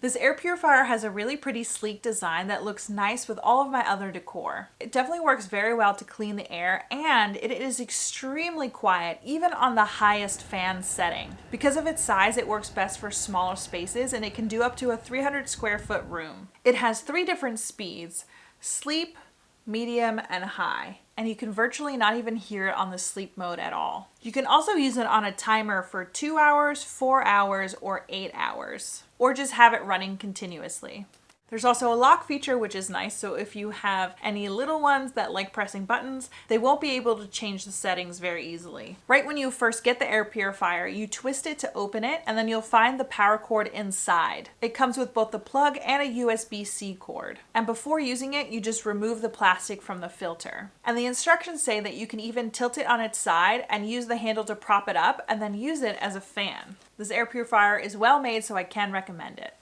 This air purifier has a really pretty sleek design that looks nice with all of my other decor. It definitely works very well to clean the air, and it is extremely quiet even on the highest fan setting. Because of its size, it works best for smaller spaces, and it can do up to a 300 square foot room. It has 3 different speeds: sleep, medium, and high, and you can virtually not even hear it on the sleep mode at all. You can also use it on a timer for 2 hours, 4 hours, or 8 hours, or just have it running continuously. There's also a lock feature, which is nice, so if you have any little ones that like pressing buttons, they won't be able to change the settings very easily. Right when you first get the air purifier, you twist it to open it, and then you'll find the power cord inside. It comes with both the plug and a USB-C cord. And before using it, you just remove the plastic from the filter. And the instructions say that you can even tilt it on its side and use the handle to prop it up, and then use it as a fan. This air purifier is well made, so I can recommend it.